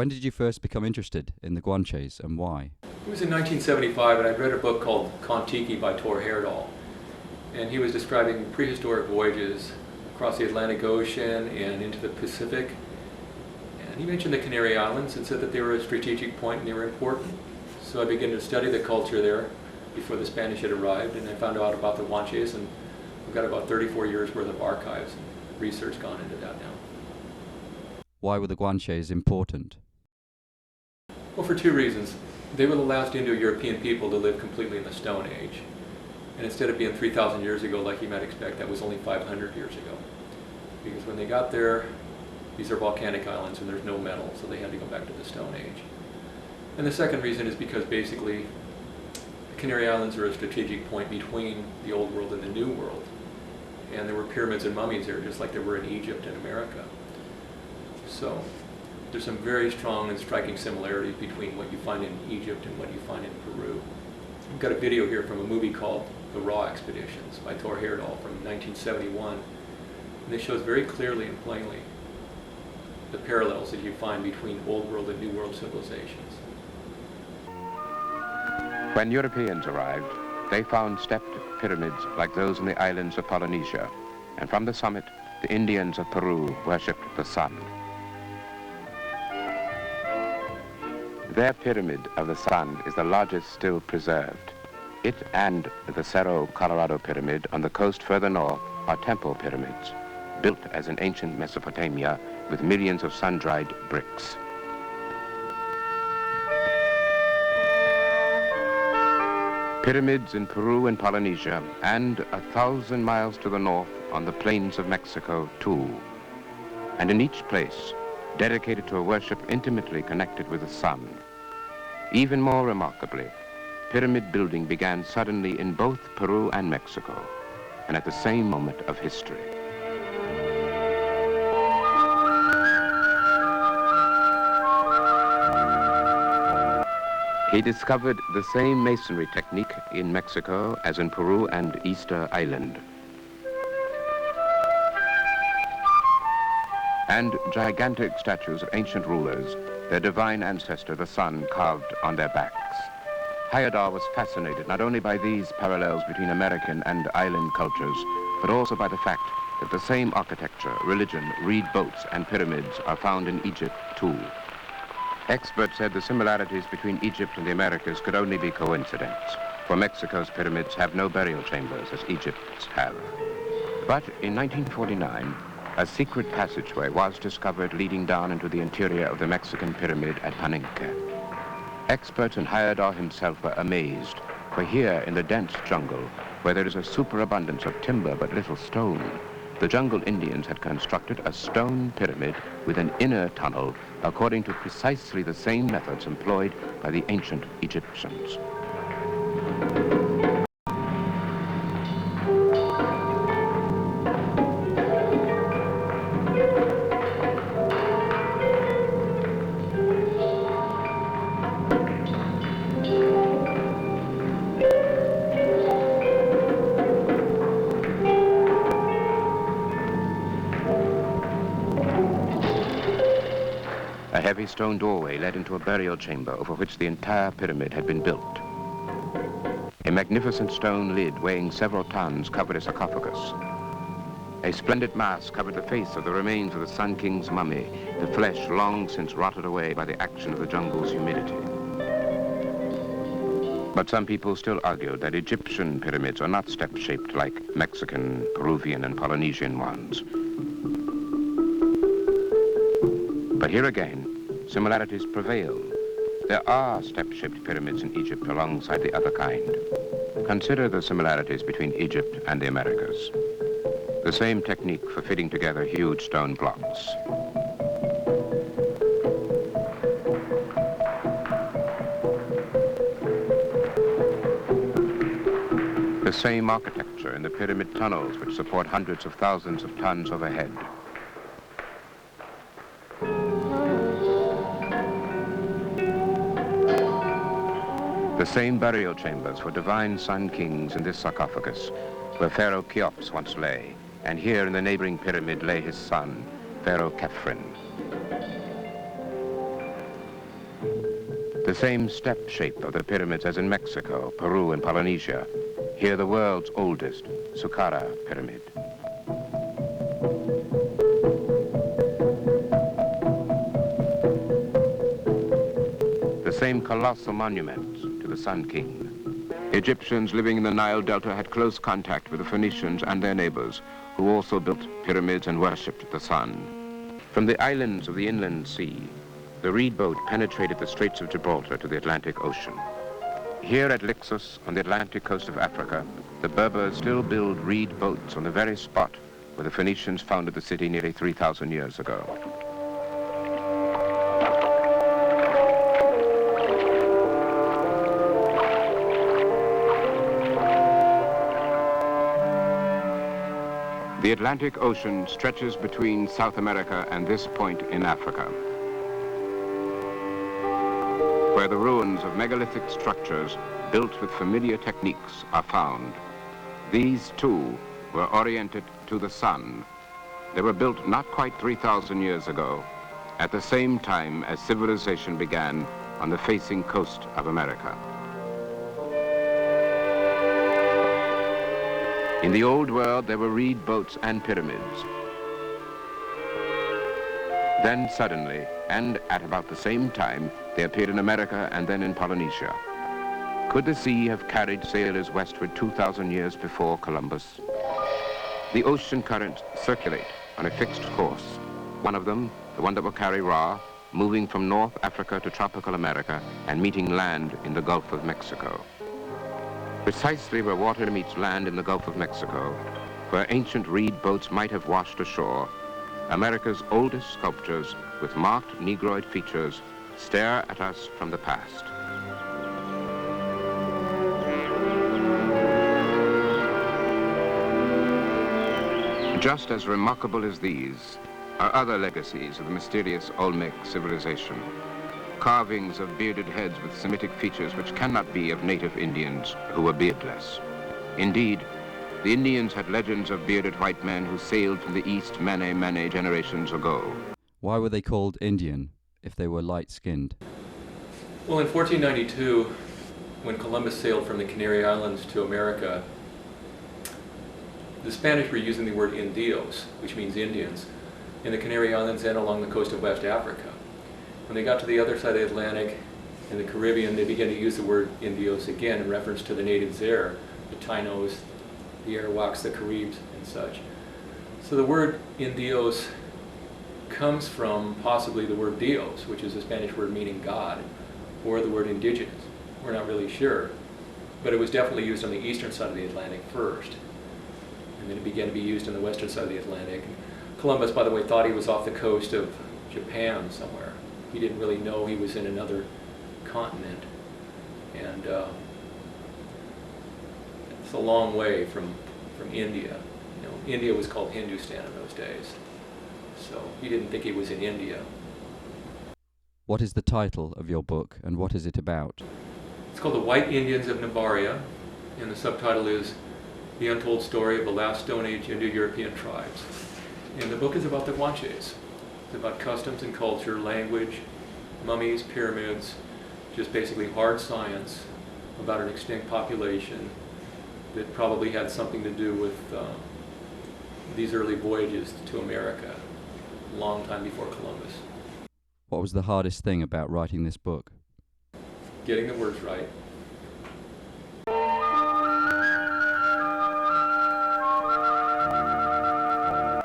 When did you first become interested in the Guanches and why? It was in 1975, and I'd read a book called Kon-Tiki by Thor Heyerdahl. And he was describing prehistoric voyages across the Atlantic Ocean and into the Pacific. And he mentioned the Canary Islands and said that they were a strategic point and they were important. So I began to study the culture there before the Spanish had arrived, and I found out about the Guanches, and we've got about 34 years worth of archives and research gone into that now. Why were the Guanches important? Well, for two reasons. They were the last Indo-European people to live completely in the Stone Age. And instead of being 3,000 years ago, like you might expect, that was only 500 years ago. Because when they got there, these are volcanic islands and there's no metal, so they had to go back to the Stone Age. And the second reason is because basically the Canary Islands are a strategic point between the Old World and the New World. And there were pyramids and mummies there, just like there were in Egypt and America. So there's some very strong and striking similarities between what you find in Egypt and what you find in Peru. I've got a video here from a movie called The Raw Expeditions by Thor Heyerdahl from 1971. And it shows very clearly and plainly the parallels that you find between Old World and New World civilizations. When Europeans arrived, they found stepped pyramids like those in the islands of Polynesia. And from the summit, the Indians of Peru worshipped the sun. Their pyramid of the sun is the largest still preserved. It and the Cerro Colorado pyramid on the coast further north are temple pyramids, built as in ancient Mesopotamia with millions of sun-dried bricks. Pyramids in Peru and Polynesia, and 1,000 miles to the north on the plains of Mexico too. And in each place, dedicated to a worship intimately connected with the sun. Even more remarkably, pyramid building began suddenly in both Peru and Mexico, and at the same moment of history. He discovered the same masonry technique in Mexico as in Peru and Easter Island. And gigantic statues of ancient rulers, their divine ancestor, the sun, carved on their backs. Heyerdahl was fascinated not only by these parallels between American and island cultures, but also by the fact that the same architecture, religion, reed boats, and pyramids are found in Egypt too. Experts said the similarities between Egypt and the Americas could only be coincidence, for Mexico's pyramids have no burial chambers as Egypt's have. But in 1949, a secret passageway was discovered leading down into the interior of the Mexican pyramid at Palenque. Experts and Heyerdahl himself were amazed, for here in the dense jungle, where there is a superabundance of timber but little stone, the jungle Indians had constructed a stone pyramid with an inner tunnel according to precisely the same methods employed by the ancient Egyptians. A heavy stone doorway led into a burial chamber over which the entire pyramid had been built. A magnificent stone lid weighing several tons covered a sarcophagus. A splendid mass covered the face of the remains of the Sun King's mummy, the flesh long since rotted away by the action of the jungle's humidity. But some people still argued that Egyptian pyramids are not step-shaped like Mexican, Peruvian, and Polynesian ones. But here again, similarities prevail. There are step-shaped pyramids in Egypt alongside the other kind. Consider the similarities between Egypt and the Americas. The same technique for fitting together huge stone blocks. The same architecture in the pyramid tunnels which support hundreds of thousands of tons overhead. The same burial chambers for divine sun kings in this sarcophagus, where Pharaoh Cheops once lay, and here in the neighboring pyramid lay his son, Pharaoh Khephren. The same step shape of the pyramids as in Mexico, Peru, and Polynesia. Here the world's oldest, Saqqara Pyramid. The same colossal monument to the Sun King. Egyptians living in the Nile Delta had close contact with the Phoenicians and their neighbors, who also built pyramids and worshipped the sun. From the islands of the inland sea, the reed boat penetrated the Straits of Gibraltar to the Atlantic Ocean. Here at Lixus, on the Atlantic coast of Africa, the Berbers still build reed boats on the very spot where the Phoenicians founded the city nearly 3,000 years ago. The Atlantic Ocean stretches between South America and this point in Africa, where the ruins of megalithic structures built with familiar techniques are found. These, too, were oriented to the sun. They were built not quite 3,000 years ago, at the same time as civilization began on the facing coast of America. In the old world, there were reed boats and pyramids. Then suddenly, and at about the same time, they appeared in America and then in Polynesia. Could the sea have carried sailors westward 2,000 years before Columbus? The ocean currents circulate on a fixed course. One of them, the one that will carry Ra, moving from North Africa to tropical America and meeting land in the Gulf of Mexico. Precisely where water meets land in the Gulf of Mexico, where ancient reed boats might have washed ashore, America's oldest sculptures with marked Negroid features stare at us from the past. Just as remarkable as these are other legacies of the mysterious Olmec civilization. Carvings of bearded heads with Semitic features which cannot be of native Indians who were beardless. Indeed, the Indians had legends of bearded white men who sailed from the east many generations ago. Why were they called Indian if they were light-skinned? Well, in 1492, when Columbus sailed from the Canary Islands to America, the Spanish were using the word Indios, which means Indians, in the Canary Islands and along the coast of West Africa. When they got to the other side of the Atlantic, in the Caribbean, they began to use the word Indios again in reference to the natives there, the Tainos, the Arawaks, the Caribs, and such. So the word Indios comes from possibly the word Dios, which is a Spanish word meaning God, or the word indigenous. We're not really sure. But it was definitely used on the eastern side of the Atlantic first. And then it began to be used on the western side of the Atlantic. Columbus, by the way, thought he was off the coast of Japan somewhere. He didn't really know he was in another continent. And it's a long way from India. You know, India was called Hindustan in those days. So he didn't think he was in India. What is the title of your book and what is it about? It's called The White Indians of Nivaria, and the subtitle is The Untold Story of the Last Stone Age Indo-European Tribes. And the book is about the Guanches. It's about customs and culture, language, mummies, pyramids, just basically hard science about an extinct population that probably had something to do with these early voyages to America, a long time before Columbus. What was the hardest thing about writing this book? Getting the words right.